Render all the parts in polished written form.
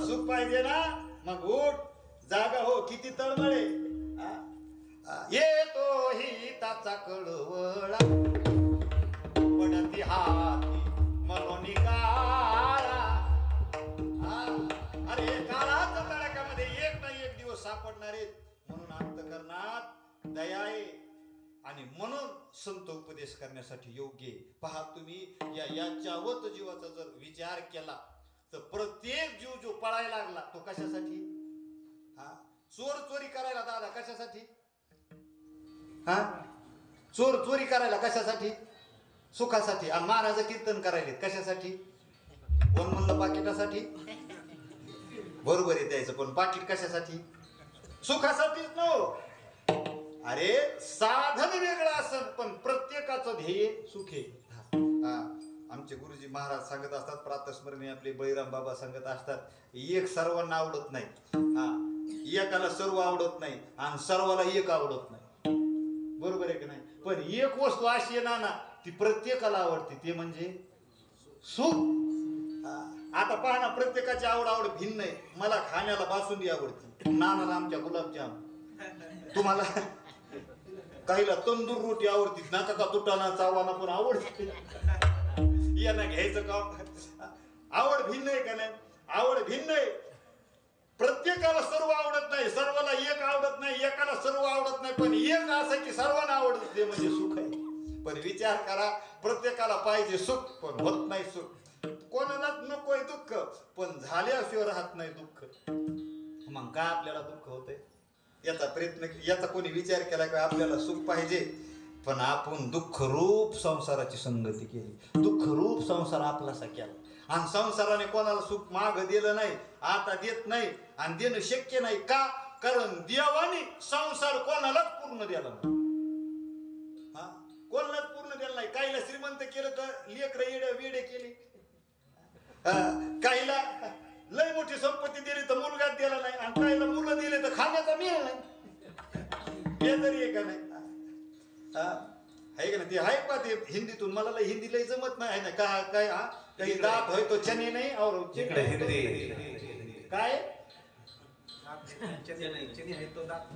सुख पाहिजे ना, मग उठ, जागा हो. किती तळमळे. येतो हिताचा कळवळा, पडती हाती मनोनी काळा. अरे काळाच्या तडाख्यामध्ये एक ना एक दिवस सापडणारे, म्हणून अंतःकरणात दया आहे. आणि म्हणून संत उपदेश करण्यासाठी योग्य आहे. पहा तुम्ही याच्यावत जीवाचा जर विचार केला तर प्रत्येक जीव जो पळायला लागला तो कशासाठी? चोर चोरी करायला दादा कशासाठी? चोर चोरी करायला कशासाठी? सुखासाठी. आणि महाराज कीर्तन करायले कशासाठी? कोण म्हणलं पाकिटासाठी? बरोबर आहे त्याचं, पण पाकिट कशासाठी? सुखासाठीच नो. अरे साधन वेगळं असेल पण प्रत्येकाचं ध्येय सुख आहे. आमचे गुरुजी महाराज सांगत असतात, प्रातस्मरणी आपले बळीराम बाबा सांगत असतात, एक सर्वांना आवडत नाही. एकाला सर्व आवडत नाही आणि सर्वाला एक आवडत नाही. बरोबर आहे की नाही? पण एक वस्तू अशी आहे ना ती प्रत्येकाला आवडते, ते म्हणजे सुख. आता पहा ना, प्रत्येकाची आवड भिन्न आहे. मला खाण्याला बासुंदी आवडते, नानाला आमच्या गुलाबजाम, तुम्हाला काहीला तंदूर रोटी आवडती, नाका का तुटाना चावाना पण आवडते. यांना घ्यायचं काम. आवड भिन्न आहे का नाही? आवड भिन्न आहे. प्रत्येकाला सर्व आवडत नाही, सर्वाला एक आवडत नाही, एकाला सर्व आवडत नाही, पण एक असं की सर्वांना आवडत, ते म्हणजे सुख आहे. पण विचार करा, प्रत्येकाला पाहिजे सुख पण होत नाही सुख. कोणालाच नकोय दुःख पण झाल्याशिवाय राहत नाही दुःख. मग काय आपल्याला दुःख होतंय? याचा प्रयत्न, याचा कोणी विचार केला का आपल्याला सुख पाहिजे? पण आपण दुःख रूप संसाराची संगती केली, दुःख रूप संसार आपलासा केला. आणि संसाराने कोणाला सुख माग दिलं नाही, आता देत नाही आणि देणं शक्य नाही. का? कारण देवाने संसार कोणालाच पूर्ण दिला नाही. कोणालाच पूर्ण दिला नाही. काहीला श्रीमंत केलं तर लेकरं वेडे केले, काहीला लय मोठी संपत्ती दिली तर मुलगा दिला नाही, आणि काहीला मुलं दिले तर खाण्याचा मेळ नाही. हे तरी आहे का नाही? आहे का नाही? ते आहे पा ते हिंदीतून, मला लय हिंदी लय जमत नाही ना. काय काही दात होय तो चने नाही और काय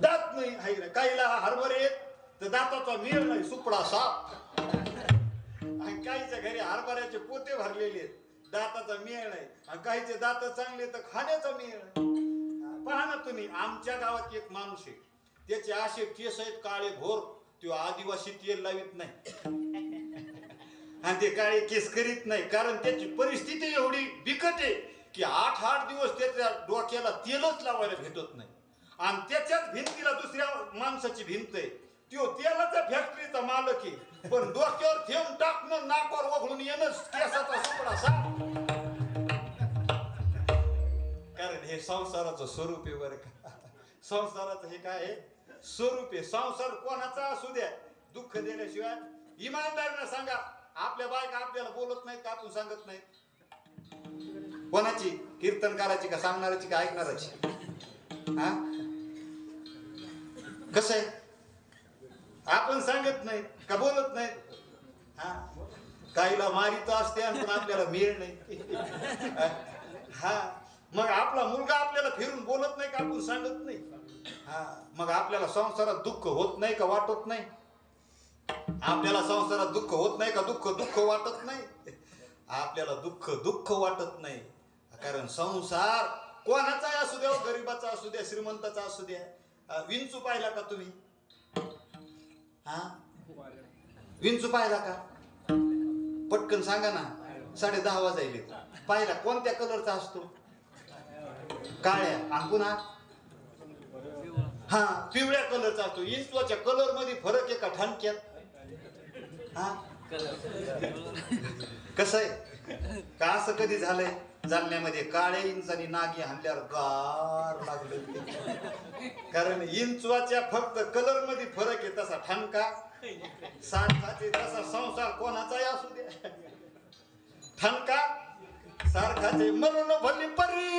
दात नाही आहे ना. काहीला हरभरे आहेत तर दाताचा मेळ नाही, सुपडा साप. आणि काहीच्या घरी हरभऱ्याचे पोते भरलेले आहेत, दाताचा मेळ नाही. आणि काहीचे दात चांगले तर खाण्याचा मेळ नाही. पहा ना तुम्ही, आमच्या गावात एक माणूस आहे, त्याचे असे केस आहेत काळे भोर, तो आदिवासी तेल लावित नाही आणि ते काळे केस करीत नाही, कारण त्याची परिस्थिती एवढी बिकट आहे की 8-8 दिवस त्याच्या डोक्याला तेलच लावायला भेटत नाही. आणि त्याच्याच भिंतीला दुसऱ्या माणसाची भिंत आहे, तो तेलाच्या फॅक्टरीचा मालक आहे, पण डोक्यावर थेंब टाकणं, नाकावर वगळून येणं केसाचा सुपडा साप. कारण हे संसाराचं स्वरूप आहे बरं का. संसाराचं हे काय आहे? स्वरूप आहे. संसार कोणाचा असू द्या, दुःख देण्याशिवाय. इमानदारीने सांगा, आपल्या बायका आपल्याला बोलत नाहीत का? आपण सांगत नाही. कोणाची? कीर्तनकाराची का सांगणाराची का ऐकणाराची? कसं आहे? आपण सांगत नाही का बोलत नाही? काहीला मारित असते पण आपल्याला मेळ नाही. मग आपला मुलगा आपल्याला फिरून बोलत नाही का? आपण सांगत नाही. मग आपल्याला संसारात दुःख होत नाही का? वाटत नाही. आपल्याला संसारात दुःख होत नाही का? दुःख वाटत नाही. आपल्याला दुःख वाटत नाही, कारण संसार कोणाचा असू द्या, गरीबाचा असू द्या, श्रीमंताचा असू द्या. विंचू पाहिला का तुम्ही? विंचू पाहिला का? पटकन सांगा ना. 10:30 वाजायले. पाहिला? कोणत्या कलरचा असतो? काळ्या. आणि पुन्हा पिवळ्या कलरचा असतो. विंचूच्या कलर मध्ये फरक आहे का ठणक्यात? कसं आहे का? असं कधी झालंय जालन्यामध्ये काळ्या इंचानी नागी हाणल्यावर गार लागलं. कारण इंचवाच्या फक्त कलर मध्ये फरक आहे, तसा ठणका सारखाच. तसा संसार कोणाचाही असू द्या, ठणका सारखाच. म्हणून भली परी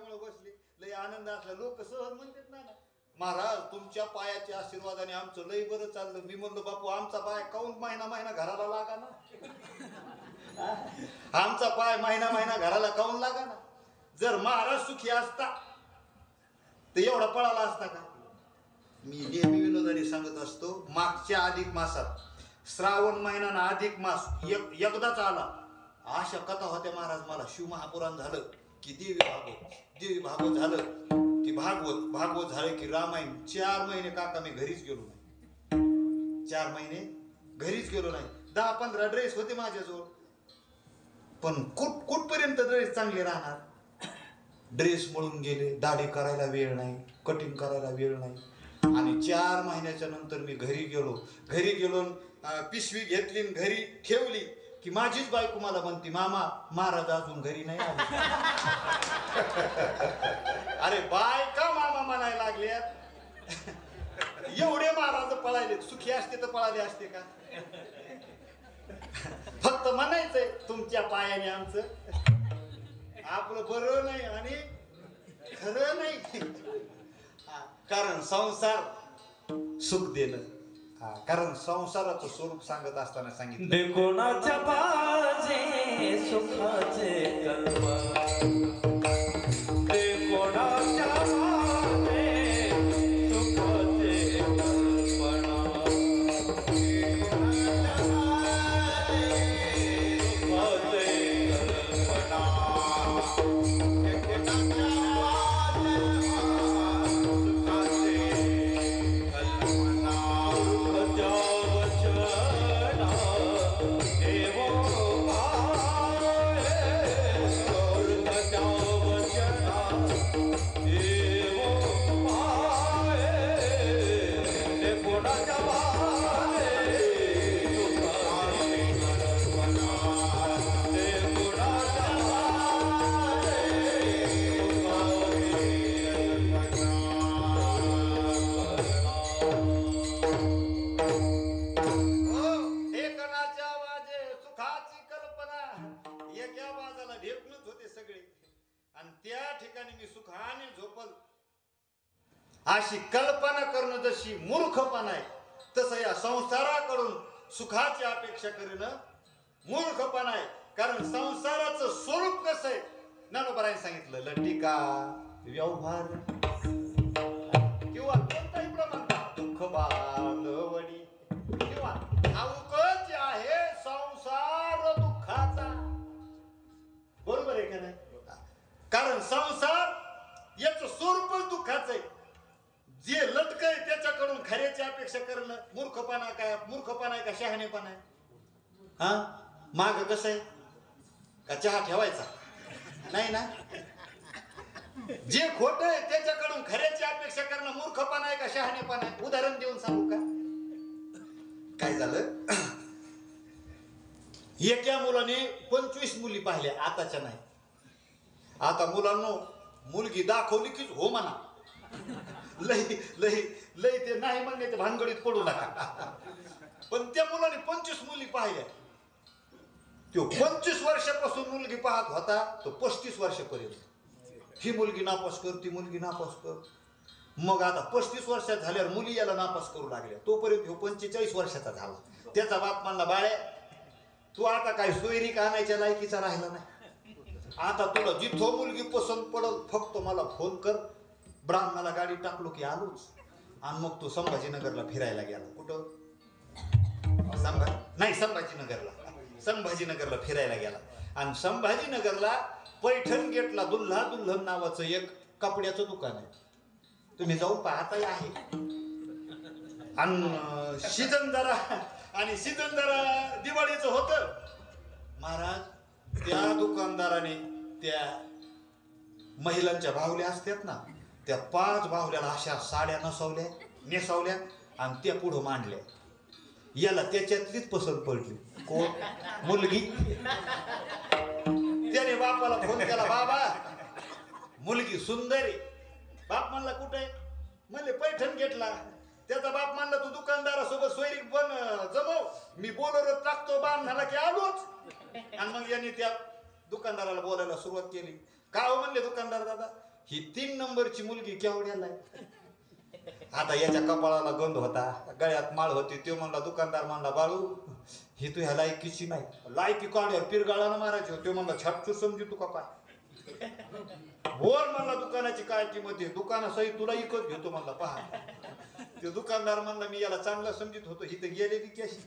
त्याच्यामुळे बसले. लय आनंद असला लोक सहज म्हणतात ना, महाराज तुमच्या पायाच्या आशीर्वादाने आमचं लय बरं चाललं. मी म्हणलो बापू आमचा पाय काऊन महिना महिना घराला लागा ना, आमचा पाय महिना महिना घराला काऊन लागा ना. जर महाराज सुखी असता तर एवढा पळाला असता का. मी नेहमी विनोदाने सांगत असतो, मागच्या अधिक मासात श्रावण महिना अधिक मास एकदाच आला. अशा कथा होत्या महाराज. मला शिवमहापुराण झालं की देवी भागवत झालं की भागवत झालं की रामायण. 4 महिने काका मी घरीच गेलो नाही. 4 महिने घरीच गेलो नाही. 10-15 ड्रेस होते माझ्याजवळ, पण कुठपर्यंत ड्रेस चांगले राहणार. ड्रेस मळून गेले, दाढी करायला वेळ नाही, कटिंग करायला वेळ नाही. आणि 4 महिन्याच्या नंतर मी घरी गेलो पिशवी घेतली घरी ठेवली की माझीच बायको मला म्हणती, मामा महाराज अजून घरी नाही आले. अरे बायका मामा म्हणायला लागल्यात. एवढे महाराज पळाले. सुखी असते तर पळाले असते का. फक्त म्हणायचंय तुमच्या पायाने आमचं आपलं बरं नाही आणि खरं नाही. कारण संसार सुख देणं. कारण संसाराचं स्वरूप सांगत असताना सांगितलं, कोणाच्या बाजे सुखाचे कल्पना, कोणाच्या बाजे सुखाचे कल्पना, अशी कल्पना करणं जशी मूर्खपणा आहे, तसं या संसाराकडून सुखाची अपेक्षा करणं मूर्खपणा आहे. कारण संसाराचं स्वरूप कसं आहे, ज्ञानोबारांनी सांगितलं, लटिका व्यवहार किंवा कोणताही प्रमाण दुःख बांधवणी किंवा ठाऊकच आहे संसार दुःखाचा. बरोबर आहे का नाही. कारण संसार याचं स्वरूपच दुःखाचं आहे. जे लटक आहे त्याच्याकडून खऱ्याची अपेक्षा करणं मूर्खपणा आहे का शहाणेपणा आहे. माग कसं आहे का चहा ठेवायचा नाही ना. जे खोट आहे त्याच्याकडून खऱ्याची अपेक्षा करणं मूर्खपणा आहे का शहाणेपणा आहे. उदाहरण देऊन सांगू का. काय झालं, एका मुलाने 25 मुली पाहिल्या, आताच्या नाही. आता मुलांनो मुलगी दाखवली की हो म्हणा. लय लय लय ते नाही म्हणण्याच्या भानगडीत पडू नका. पण त्या मुलाने 25 मुली पाहिल्या. तो 25 वर्षापासून मुलगी पाहत होता, तो 35 वर्षापर्यंत ही मुलगी नापास कर, ती मुलगी नापास कर. मग आता 35 वर्षात झाल्यावर मुली याला नापास करू लागल्या. तोपर्यंत ह्यो 45 वर्षाचा झाला. त्याचा बाप म्हणला, बाळे तू आता काय सोयरीक आणायच्या लायकीचा राहिला नाही. आता तुला जिथं मुलगी पसंत पडल फक्त मला फोन कर. ब्राह्मणाला गाडी टाकलो की आलोच. आणि मग तो संभाजीनगरला फिरायला गेला. कुठं संभाजीनगरला फिरायला गेला. आणि संभाजीनगरला पैठण गेटला दुल्हन नावाचं एक कपड्याचं दुकान आहे. तुम्ही जाऊन पाहताही आहे. आणि सीजन जरा दिवाळीचं होतं. महाराज त्या दुकानदाराने त्या महिलांच्या बाहुल्या असतात ना, त्या 5 बाहुल्याला अशा साड्या नेसवल्या आणि त्या पुढं मांडल्या. याला त्याच्यातलीच पसंत पडली. कोण? मुलगी. त्याने बापाला फोन केला, बाबा मुलगी सुंदर आहे. बाप म्हणला कुठे? म्हणले पैठण गेटला. त्याचा बाप म्हणला तू दुकानदारासोबत सोयरीक जमव, मी बोलवत टाकतो बाण झाला की आलोच. आणि मग यांनी त्या दुकानदाराला बोलायला सुरुवात केली. का हो म्हणले दुकानदार दादा, ही 3 नंबरची मुलगी केवढ्याला आहे? आता याच्या कपाळाला गंध होता, गळ्यात माळ होती. तो म्हणला, दुकानदार म्हणला, बाळू ही तू ह्या लायकीची नाही. लायकी काढ्यावर पिरगाळानं मारायची. तो म्हणला, छाटचू समजू तू का काय? बोल म्हणला, दुकानाची काय किंमत आहे? दुकानासहित तुला इकत घेतो म्हणला. पहा, तो दुकानदार म्हणला, मी याला चांगला समजित होतो, ही तर गेलेली कशी.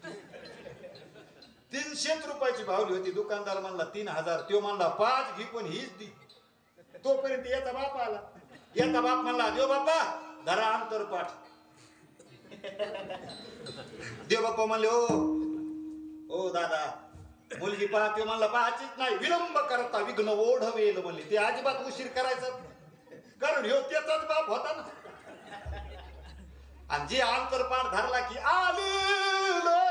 300 रुपयाची भावली होती. दुकानदार म्हणला 3000. तो म्हणला 5 घे, पण हीच दी. तोपर्यंत याचा बाप आला. याचा बाप म्हणला, देव बाप्पा धरा अंतरपाठ. देव बाप्पा म्हणले, ओ दादा मुलगी पहा. तो म्हणला, पाहायचीच नाही, विलंब करता विघ्न ओढवेल म्हणले. ते अजिबात उशीर करायचं, कारण ह्यो त्याचाच बाप होता ना. आणि जे अंतरपाठ धरला की आलेलं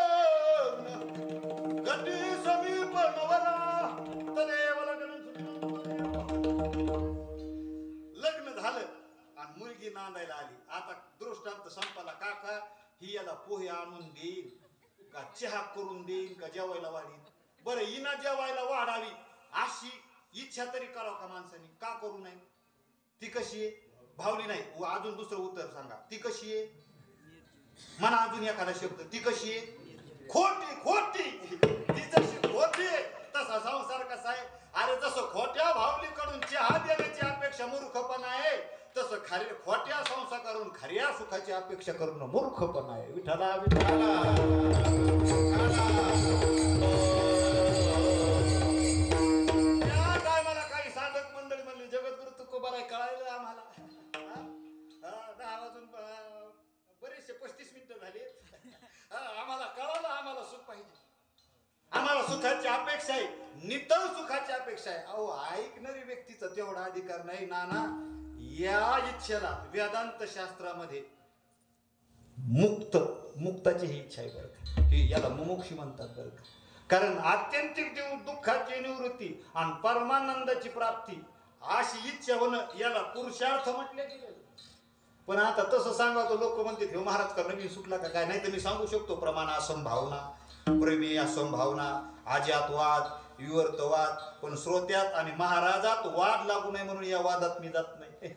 गटी समीप नवरा तदेव लग्न झालं आणि मुलगी नांदायला आली. आता दृष्टांत संपाला. काका ही याला पोहे आणून देईल का, चहा करून देईल का, जेवायला वाढील? बरं, हिना जेवायला वाढावी अशी इच्छा तरी करावं का माणसाने? का करू नये? ती कशी आहे? भावली नाही. अजून दुसरं उत्तर सांगा, ती कशी आहे? म्हणा अजून एखादा शब्द. ती कशी आहे? खोटी. खोटी. ती जशी खोटी आहे तसा संसार कसा आहे? अरे जसं खोट्या भावलीकडून चहा देण्याची अपेक्षा मूर्खपणा आहे, तसं खोट्या संसाराकडून खऱ्या सुखाची अपेक्षा करणं मूर्खपणा आहे. विठ्ठला विठ्ठला. त्या टायमाला काही साधक मंडळी म्हणली, जगद्गुरु तुकोबाराय कळायला आम्हाला. 10 वाजून बरेचसे 35 मिनिटं झाली. आम्हाला कळालं, आम्हाला सुख पाहिजे, आम्हाला सुखाची अपेक्षा आहे, नितळ सुखाची अपेक्षा आहे. अहो, ऐकणारी व्यक्तीचा तेवढा अधिकार नाही. नाना, या इच्छेला वेदांत शास्त्रामध्ये मुक्ताची ही इच्छा आहे बरं का. ही याला मुमुक्षी म्हणतात बरं का. कारण आत्यंतिक दुःखाची निवृत्ती आणि परमानंदाची प्राप्ती अशी इच्छा होणं याला पुरुषार्थ म्हटले गेले. पण आता तसं सांगा तर लोक म्हणते, हे महाराज का नवीन सुटला का काय? नाही तर मी सांगू शकतो, प्रमाण असंभावना, प्रेमी असंभावना, आज्यात वाद, विवर्तवाद. पण श्रोत्यात आणि महाराजात वाद लागू नये म्हणून या वादात मी जात नाही.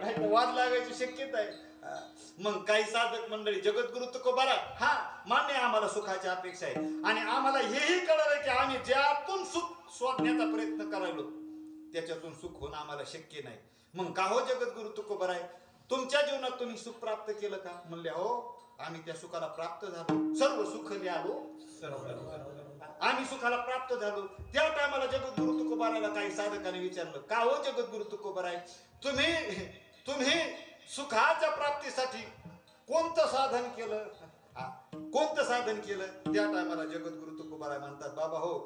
नाही तर वाद लागायची शक्यता आहे. मग काही साधक मंडळी, जगद्गुरु तुकोबाराय, हा मान्य, आम्हाला सुखाची अपेक्षा आहे आणि आम्हाला हेही कळलं की आम्ही ज्यातून सुख शोधण्याचा प्रयत्न करायलो त्याच्यातून सुख होणं आम्हाला शक्य नाही. मग का हो जगद्गुरु तुकोबाराय, तुमच्या जीवनात तुम्ही सुख प्राप्त केलं का? म्हणले, हो आम्ही त्या सुखाला प्राप्त झालो, सर्व सुख आलो, आम्ही सुखाला प्राप्त झालो. त्या टायमाला जगद्गुरु तुकोबारायला काही साधकाने विचारलं, का हो जगद्गुरु तुकोबाराय, तुम्ही सुखाच्या प्राप्तीसाठी कोणतं साधन केलं? कोणतं साधन केलं? त्या टायमाला जगद्गुरु तुकोबाराय म्हणतात, बाबा हो,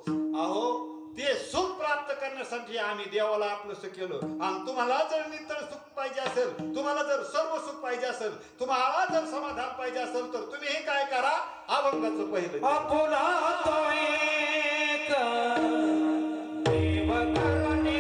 अहो ते सुख प्राप्त करण्यासाठी आम्ही देवाला आपलंसं केलं. आणि तुम्हाला जर नितळ सुख पाहिजे असेल, तुम्हाला जर सर्व सुख पाहिजे असेल, तुम्हाला जर समाधान पाहिजे असेल, तर तुम्ही हे काय करा, अभंगाचं पहिलं आपुला तो एक देव करुणी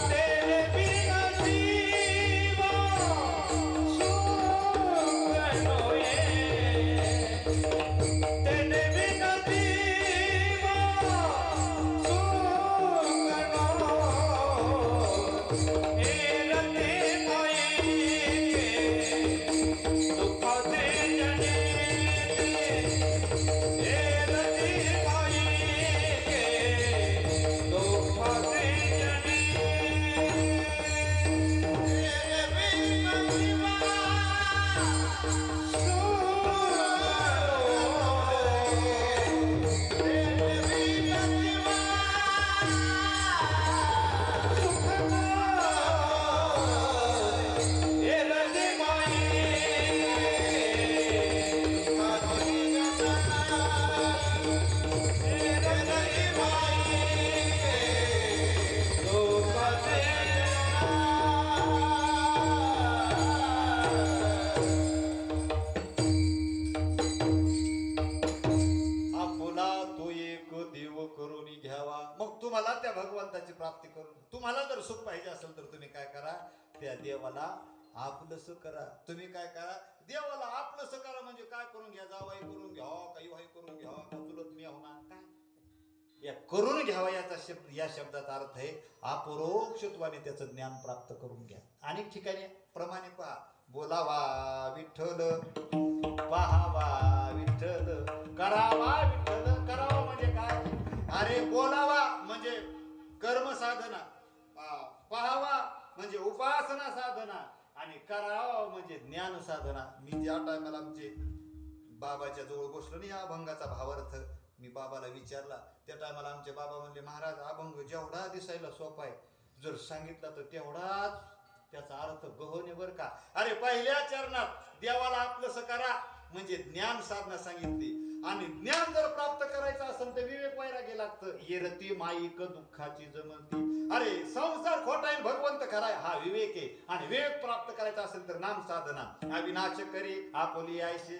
तेरे बिना द्या देवाला आपलंसं करा. तुम्ही काय करा, देवाला आपलंसं करा म्हणजे काय करून घ्या, जावाई करून घ्या, काही वाई करून घ्या, का चुलत मी होणार काय, या करून घ्यावा याचा शब्द, या शब्दाचा अर्थ आहे अपरोक्षत्वाने त्याचं ज्ञान प्राप्त करून घ्या. अनेक ठिकाणी प्रमाणे पहा, बोलावा विठ्ठल, पाहावा विठ्ठल, करावा विठ्ठल. करावा म्हणजे काय, अरे बोलावा म्हणजे कर्म साधना, पाहावा म्हणजे उपासना साधना, आणि करावा म्हणजे ज्ञान साधना. मी ज्या टायमाला आमचे बाबाच्या जवळ बसलो नाही अभंगाचा भावार्थ मी बाबाला विचारला, त्या टायमाला आमचे बाबा म्हणले, महाराज अभंग जेवढा दिसायला सोपा आहे, जर सांगितला तर तेवढाच त्याचा अर्थ गहन आहे बरं का. अरे पहिल्या चरणात देवाला आपलंसं करा म्हणजे ज्ञान साधना सांगितली, आणि ज्ञान जर प्राप्त करायचं असेल तर विवेक वैराग्य लागतं. येरती माईक दुःखाची जमती. अरे संसार खोटा आहे, भगवंत खराय, हा विवेक आहे. आणि विवेक प्राप्त करायचा असेल तर नाम साधना. अविनाश करी आपोली आयशे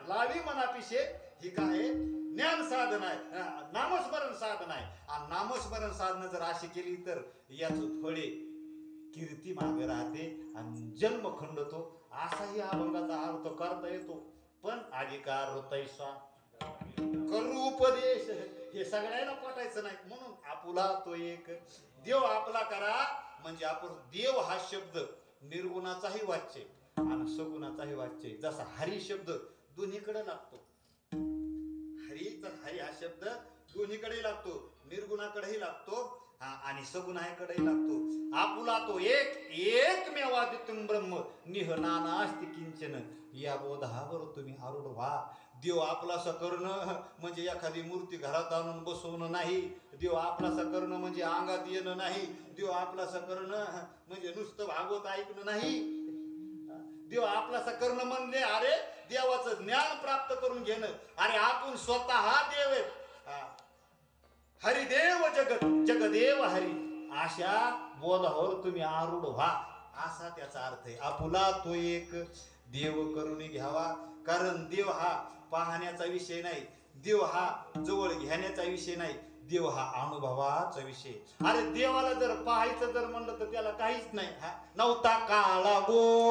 लावी मनापिशे, ही काय ज्ञान साधना आहे, नामस्मरण साधना आहे. आणि नामस्मरण साधना जर अशी केली तर याचं फळे कीर्ती मागे राहते आणि जन्म खंडतो. असाही अभंगाचा अर्थ करता येतो. पण अधिकार तैसा करू उपदेश हे सगळ्यांना पटायचं नाही, म्हणून आपुला तो एक देव आपला करा म्हणजे आपण देव हा शब्द निर्गुणाचाही वाच्य आणि सगुणाचाही वाच्य. जसा हरी शब्द दोन्हीकडे लागतो, हरी हा शब्द दोन्हीकडे लागतो, निर्गुणाकडेही लागतो आणि सगुणाकडेही लागतो. आपुला तो एक एकमेवाद्वितीय ब्रह्म निह नानास्ति किंचन, या बोधावर तुम्ही आरूढ व्हा. देव आपलासा करणं म्हणजे एखादी मूर्ती घरात आणून बसवणं नाही. देव आपलासा करणं म्हणजे अंगात येणं नाही. देव आपलासा करणं म्हणजे नुसतं भागवत ऐकणं नाही. देव आपलासा करणं म्हणजे अरे देवाचं ज्ञान प्राप्त करून घेणं. अरे आपण स्वतः देव आहेत. हरिदेव जगत जगदेव हरी, अशा बोधावर तुम्ही आरूढ व्हा, असा त्याचा अर्थ आहे. आपुला तो एक देव करून घ्यावा. कारण देव हा पाहण्याचा विषय नाही, देव हा जवळ घेण्याचा विषय नाही, देव हा अनुभवाचा विषय. अरे देवाला जर पाहायचं जर म्हणलं तर त्याला काहीच नाही. नव्हता काळा गोरा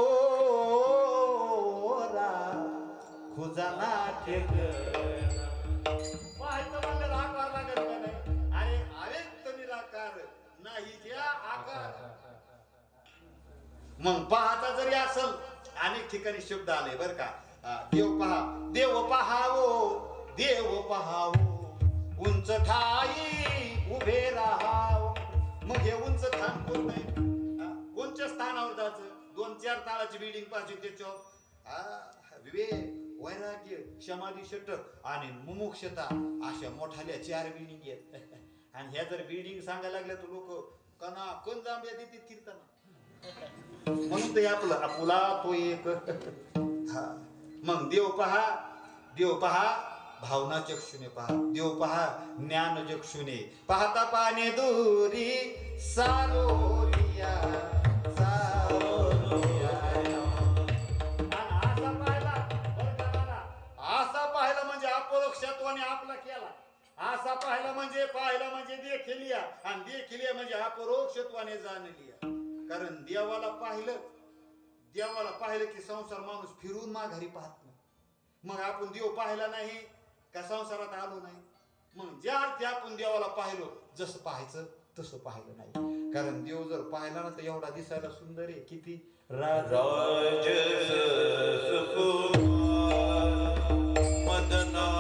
खुजाना ठेक, पाहायचं म्हणलं आकार लागत का नाही. अरे अव्यक्त निराकार नाही ज्या आकार. मग पाहता जरी असल, अनेक ठिकाणी शब्द आले बर का. देव पहा, देव पहावो, देव पहावो, उंच ठाई उभे राहाव. मग हे उंच स्थान कोण नाही, उंच स्थानावर जायचं. 2-4 ताळाची बिल्डिंग पाहिजे, त्याच्यावर विवेक वैराग्य समाधी षटक आणि मुमुक्षता अशा मोठाल्या 4 बिल्डिंग आहेत. आणि ह्या जर बिल्डिंग सांगायला लागल्या तर लोक कना कोण जांभ्या देतील कीर्तना. म्हणून ते आपलं आपुला तो एक. मग देव पहा, देव पहा भावना चक्षुने पहा, देव पहा ज्ञान चक्षुने. पाहता पाने दूरी सारोलिया सारोलिया. असा पाहिला म्हणजे अपरोक्षत्वाने आपला केला. असा पाहिला म्हणजे देखिलिया, आणि देखिलिया म्हणजे अपरोक्षत्वाने जाणलिया. कारण देवाला पाहिलं की संसार माणूस फिरून माघारी पाहत नाही. मग आपण देव पाहिला नाही का संसारात आलो नाही. मग ज्या अर्थी आपण देवाला पाहिलो, जसं पाहायचं तसं पाहिलं नाही. कारण देव जर पाहिला ना तर एवढा दिसायला सुंदर आहे, किती राज मदना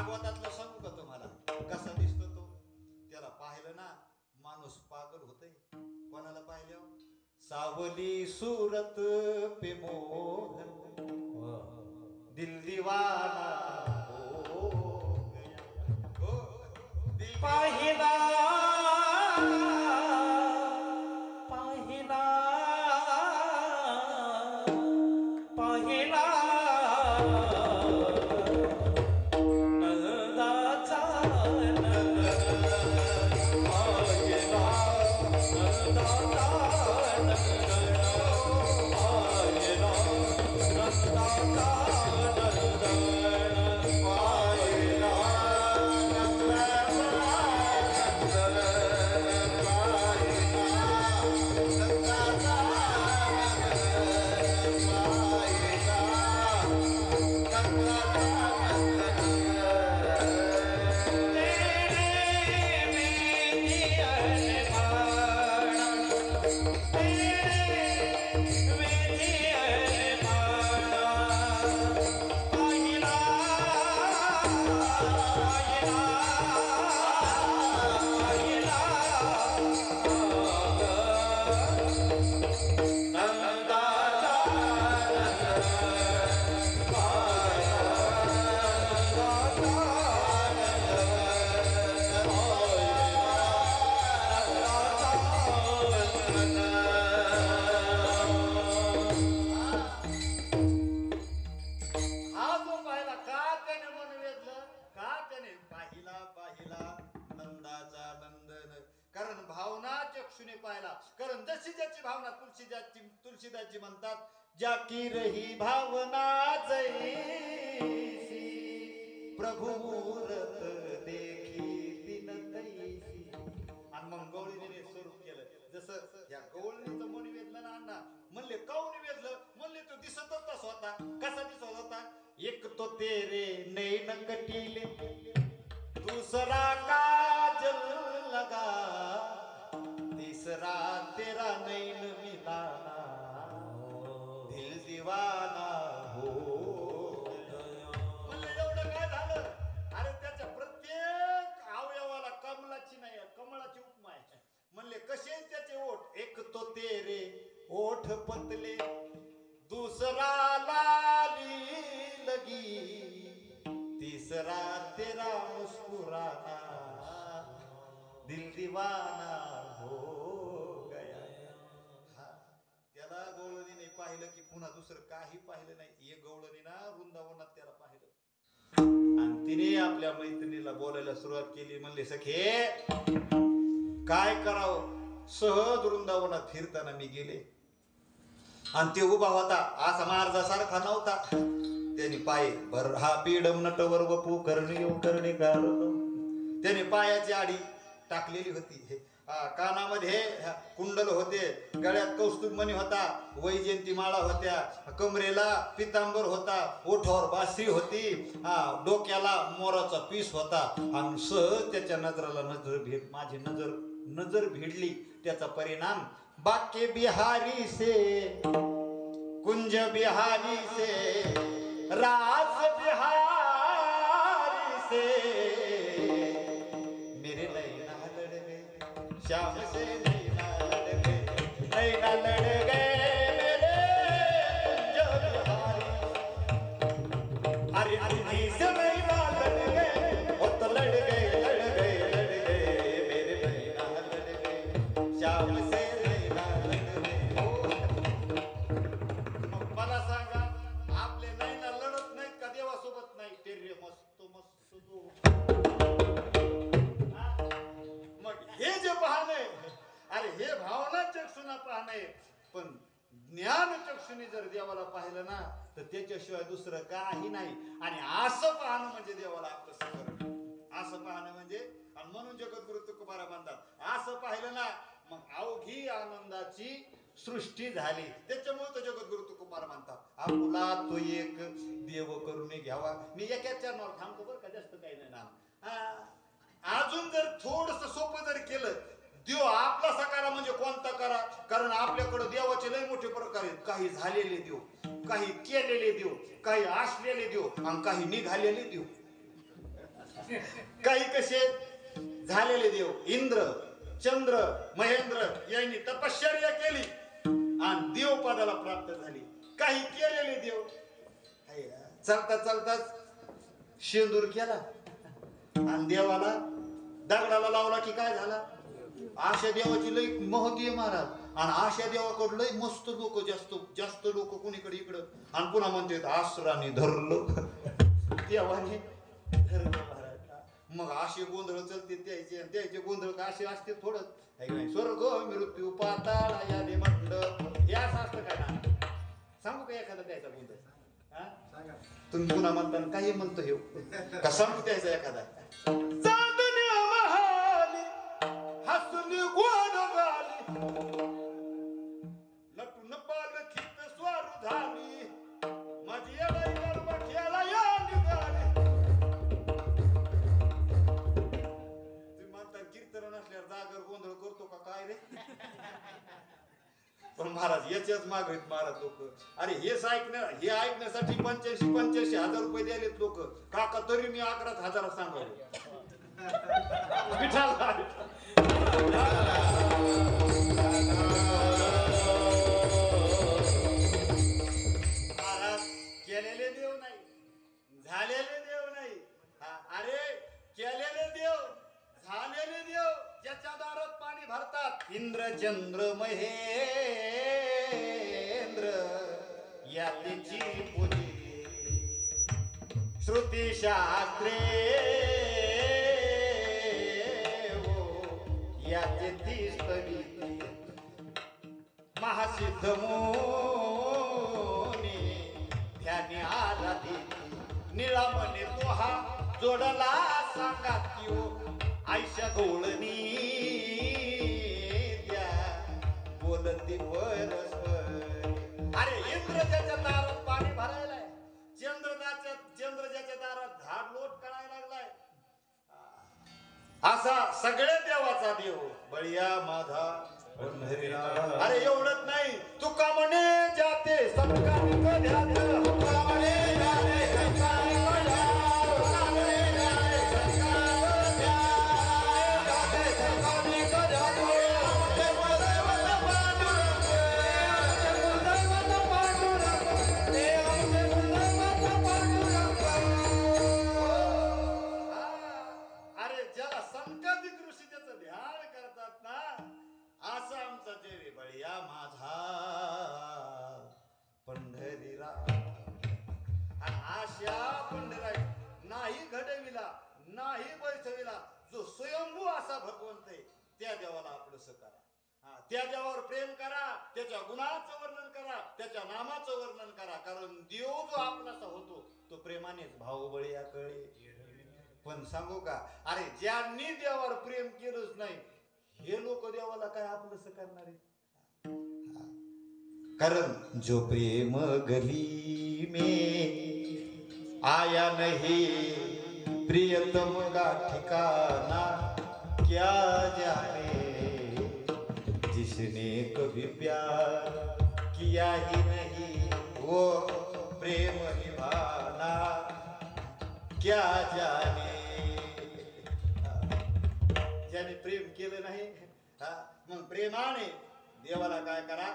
भागवतातलं सांगू का तुम्हाला कसा दिसतो तो? त्याला पाहिलं ना माणूस पागल होतय. कोणाला पाहिलं? सावली सूरत पे मोहन दिल दीवाना हो गया. हो, दिल पाहिला पाहिला पाहिला नंदाचा नंद पाहिला नंदाचा नंद पाहिला नंदाचा नंद पाहिला हा जो पाहिला का त्याने मन वेधलं? का त्याने पाहिला पाहिला नंदाचा नंदन? कारण भावना चक्षुने पाहिला. कारण जशी ज्याची भावना तुलसीदासजी म्हणतात ज्या की रही भावना जैसी प्रभु मूरत देखी दिन तैसी. आणि मग गवळणीने स्वरूप केलं. जसं या गवळणीचं मन वेधलं ना अण्णा म्हणले काऊन वेधलं? म्हणले तो दिसत होता स्वतः. कसा दिसत होता? एक तो तेरे नैन कटीले दूसरा काजल लगा तीसरा तेरा नैन मिलाना दिल दीवाना हो. म्हणले एवढं काय झालं? अरे त्याच्या प्रत्येक अवयवाला कमळाची नाही कमळाची उपमा आहे. म्हणले कसे त्याचे ओठ? एक तो तेरे ओठ पतले दूसरा लाली लगी तीसरा तेरा मुस्कुराना दिल दीवाना हो गया. हा, त्याला गवळणीने पाहिलं की पुन्हा दुसरं काही पाहिलं नाही. एक गवळणी ना वृंदावनात त्याला पाहिलं आणि तिने आपल्या मैत्रिणीला बोलायला सुरुवात केली. म्हणले सखे काय करावं? सहज वृंदावनात फिरताना मी गेले आणि ते उभा होता असा महाराजासारखा नव्हता. त्याने पाय भर हा पीडम नटवर वपू करणी कर्णिकार. त्याने पायाची आडी टाकलेली होती. कानामध्ये कुंडल होते, गळ्यात कौस्तुभ मणी होता, वैजयंती माळा होत्या, कमरेला पितांबर होता, ओठावर बासरी होती, डोक्याला मोराचा पीस होता. आणि सहज त्याच्या नजराला माझी नजर भिडली. त्याचा परिणाम बाके बिहारी से कुंज बिहारी से रास बिहारी से मेरे नैना लड़ गए श्याम से नैना लड़ गए नैना लड़ गए मेरे कुंज बिहारी. अरे अरे से नैना लड़ गए वो तो लड़ गए मेरे नैना लड़ गए श्याम से नैना लड़ गए. मला सांगा आपले नैना लढत नाहीत का देवासोबत? नाही. टेर्य मस्त मस्त मग हे जे पाहणं आहे, अरे हे भावना चक्षुना पाहणं आहे. पण ज्ञान चक्षुने जर देवाला पाहिलं ना तर त्याच्याशिवाय दुसरं काही नाही. आणि असं पाहणं म्हणजे देवाला आपलं सगळं. असं पाहणं म्हणजे, आणि म्हणून जगद्गुरु तुकोबारा म्हणतात असं पाहिलं ना मग अवघी आनंदाची सृष्टी झाली. त्याच्यामुळे तो जगद्गुरु तुकोबार म्हणतात आपुला तो एक देव करून घ्यावा. मी एका चरणावर थांबतो बरं का, जास्त काही नाही ना. अजून जर थोडस सोपं जर केलं, देव आपला सकारा म्हणजे कोणता करा? कारण आपल्याकडे देवाचे लय मोठे प्रकार आहेत. काही झालेले देव, काही केलेले देव, काही असलेले देव आणि काही निघालेले देव. काही कसे झालेले देव इंद्र चंद्र महेंद्र यांनी तपश्चर्या केली आणि देवपदाला प्राप्त झाली. काही केलेले देव चालता चालताच शेंदूर केला आणि देवाला दगडाला लावला की काय झाला. आशा देवाची लई महती आहे महाराज. आणि आशा देवाकडं लई मस्त लोक जास्त जास्त लोक कोणीकडे इकडं आणि पुन्हा म्हणते आसराने धरलं देवाने धरलं महाराज. मग असे गोंधळ चलते त्याचे गोंधळ का असे असते थोडं स्वर्ग मृत्यू पाताळ यादी मंडप हे असं असतं काय ना. सांगू का एखादा त्याचा गोंधळ. तुम्ही पुन्हा म्हणता काही म्हणतो हे का सांगू त्याचा एखादा. चांदण्या महाली हसली गोड गाली नटून पालखीत स्वारू झाली माझी येडाई गरबा खेळा या निघाली. तुम्ही म्हणता कीर्तन असल्यावर जागर गोंधळ करतो का काय रे. पण महाराज याच्याच मागत महाराज लोक. अरे हे ऐकण्यासाठी 85,000 रुपये द्यालेत लोक. काका तरी मी 11,000 सांगावे. महाराज केलेले देव नाही झालेले देव नाही. अरे केलेले देव झालेले देव ज्याच्या दारात पाणी भरतात इंद्र चंद्र महेंद्र या त्याची पूजी श्रुती शास्त्रे याचे ती स्तवी महासिद्ध मुनी ध्यानी आराधी निळा म्हणे तो हा जोडला सांगा की आयशा गोळणी द्या बोलती परस्पर. अरे इंद्र ज्याच्या दारात पाणी भरायलाय चंद्र ज्याच्या दारात झाड लोट करायला लागलाय असा सगळ्या देवाचा देव बळिया माझा पंढरीनाथ. अरे एवढंच नाही तुका म्हणे जाते संकालिक ध्यान तुका म्हणे जाते संकालिक नाही बैठविला जो स्वयंभू असा भगवंत आहे त्या देवाला आपलं करा. त्या देवावर प्रेम करा त्याच्या गुणाचं वर्णन करा त्याच्या नामाचं वर्णन करा. कारण देव जो आपलासा होतो तो प्रेमानेच भाऊबळी कळे. पण सांगू का अरे ज्यांनी देवावर प्रेम केलंच नाही हे लोक देवाला काय आपलंस करणार आहे. कारण जो प्रेम गली में आया नहीं प्रियतम का ठिकाना क्या जाने जिसने कभी प्यार किया ही नहीं वो प्रेम निभाना क्या जाने. ज्याने प्रेम केलं नाही मग प्रेमाने देवाला काय करा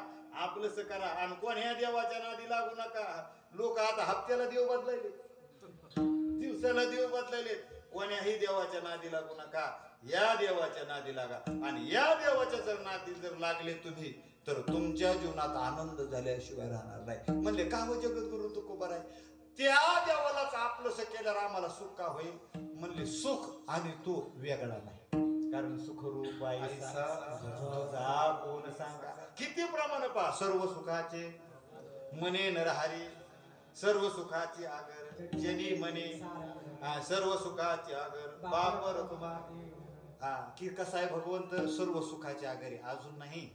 आपलंस करा. आणि कोण्या देवाच्या नादी लागू नका. लोक आता हप्त्याला देव बदलायले दिवसाला देव बदलायले. कोण्याही देवाच्या नादी लागू नका. या देवाच्या नादी लागा. आणि या देवाच्या जर नादी जर लागले तुम्ही तर तुमच्या जीवनात आनंद झाल्याशिवाय राहणार नाही. म्हणले का हो जगद्गुरु तुकोबा आहे त्या देवालाच आपलंस केल्यावर आम्हाला सुख का होईल. म्हणले सुख आणि तो वेगळा नाही. कारण सुखरूप तुझा कोण सांगा. किती प्रमाण पहा सर्व सुखाचे मने नरहारी सर्व सुखाची आगर जनी मने सर्व सुखाची आगर बापर तुम्हा. की कसा आहे भगवंत सर्व सुखाची आगरी अजून नाही.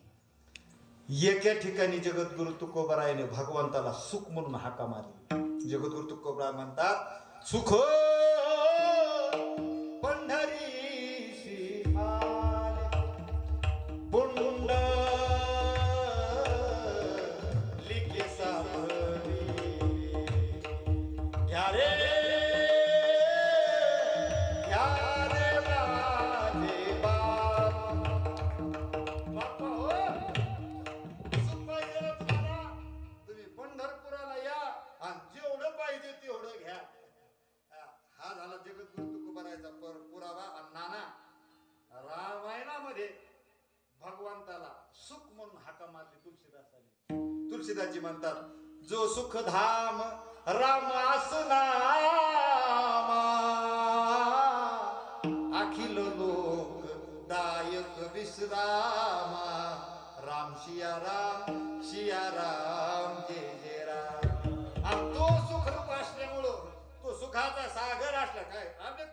एका ठिकाणी जगद्गुरु तुकोबरायने भगवंताला सुख म्हणून हाका मारली. जगद्गुरु तुकोबराय म्हणतात सुख पंढरी घ्या जगद्गुरु तुकोबारायचा पुरावा. आणि नाना रामायणामध्ये भगवंताला सुख म्हणून हाका मारली तुलसीदासाने. तुलसीदासजी म्हणतात, जो सुख धाम राम आसनामा, अखिल लोक दायक विश्रामा, राम शिया राम शिया राम जय जय राम. आणि तो सुखरूप असल्यामुळं, तो सुखाचा सागर असला, काय आम्ही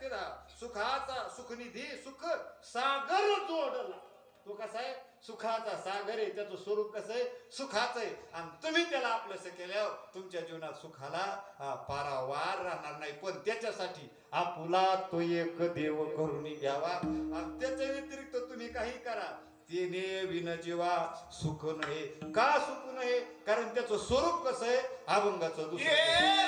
सुखाचा सुखनिधी सुख सागर जोडला. तो कसा आहे? सुखाचा सागर आहे. त्याचं स्वरूप कसं आहे? सुखाचं आहे. आणि तुम्ही त्याला आपलंसं केल्यावर तुमच्या जीवनात सुखाला पारावार राहणार नाही. पण त्याच्यासाठी आपुला तो एक देव करून घ्यावा. आणि त्याच्या व्यतिरिक्त तुम्ही काही करा, तेने विन जीवा सुख नये. का सुख नये? कारण त्याचं स्वरूप कसं आहे? अभंगाचं दुसरं.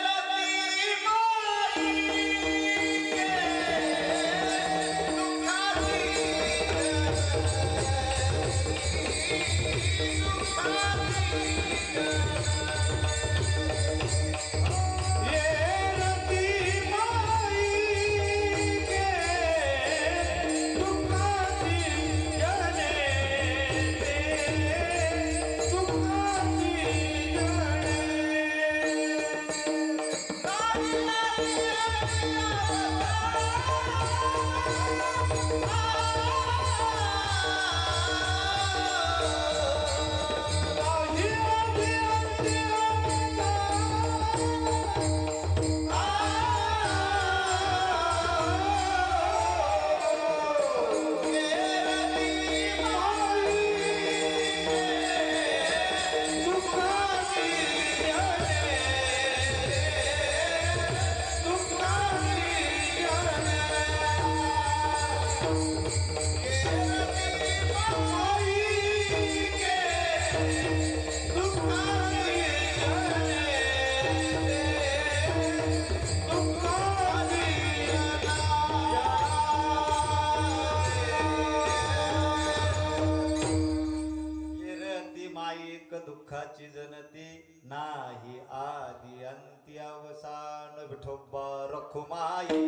दुःखाची जनती नाही आदि अंती अवसान. विठोबा रखुमाई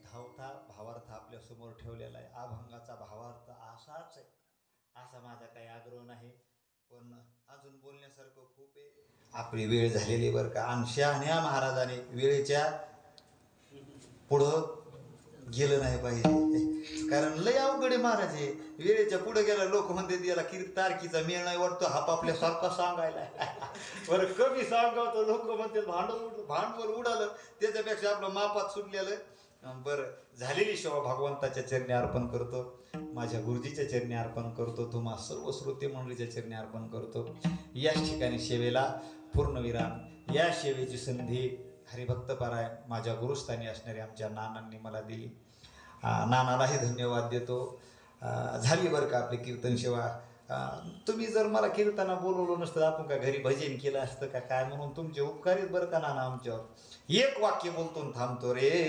धावता भावार्थ आपल्या समोर ठेवलेला आहे. अभंगाचा भावार्थ असाच आहे, असा माझा काही आग्रह नाही. पण अजून बोलण्यासारखं खूप आहे. आपली वेळ झालेली बरं का. आणि शहाण्या महाराजाने वेळेच्या पुढं गेलं नाही पाहिजे, कारण लय अवघड आहे महाराज आहे. वेळेच्या पुढे गेला लोक म्हणते याला तारखीचा मेळ नाही वाटतो, आपल्यासारखा सांगायला. बरं कमी सांगावतो, लोक म्हणते भांडवल उडालं, त्याच्यापेक्षा आपलं मापात सुटलेलं बरं. झालेली सेवा भगवंताच्या चरणी अर्पण करतो, माझ्या गुरुजीच्या चरणी अर्पण करतो, तुम्हा सर्व श्रोते मंडळीच्या चरणी अर्पण करतो. याच ठिकाणी सेवेला पूर्णविराम. या सेवेची संधी हरिभक्तपरायण माझ्या गुरुस्थानी असणारे आमच्या नानांनी मला दिली. नानालाही धन्यवाद देतो. झाली बरं का आपली कीर्तन सेवा. तुम्ही जर मला कीर्तना बोलवलं नसतं, आपण का घरी भजन केलं असतं का काय, म्हणून तुमचे उपकार आहेत बरं का नाना आमच्यावर. एक वाक्य बोलतो थांबतो रे.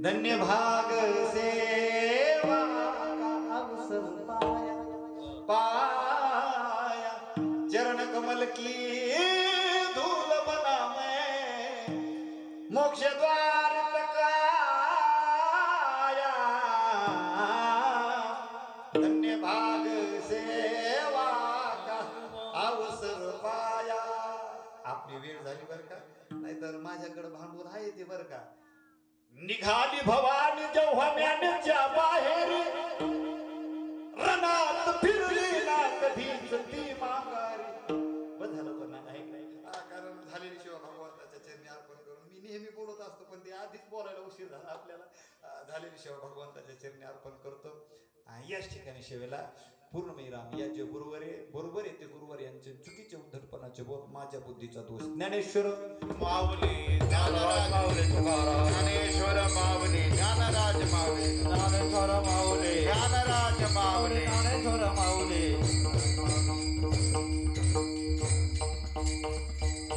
धन्य भाग सेवा अवसर पाया, चरण कमल की धूल बना मैं, मोक्ष द्वार तक आया. धन्य भाग से झालेली सेवा भगवंताच्या चरणी अर्पण करतो. आणि याच ठिकाणी सेवेला पूर्णविराम. या जे बरोबर आहे ते गुरुवार यांचे चुकीचे उद्धटपणाचे बोध माझ्या बुद्धीचा दोष. ज्ञानेश्वर माऊली ज्ञानराज माऊली तुकाराम ज्ञानेश्वर माऊली ज्ञानराज माऊली ज्ञानेश्वर माऊली ज्ञानराज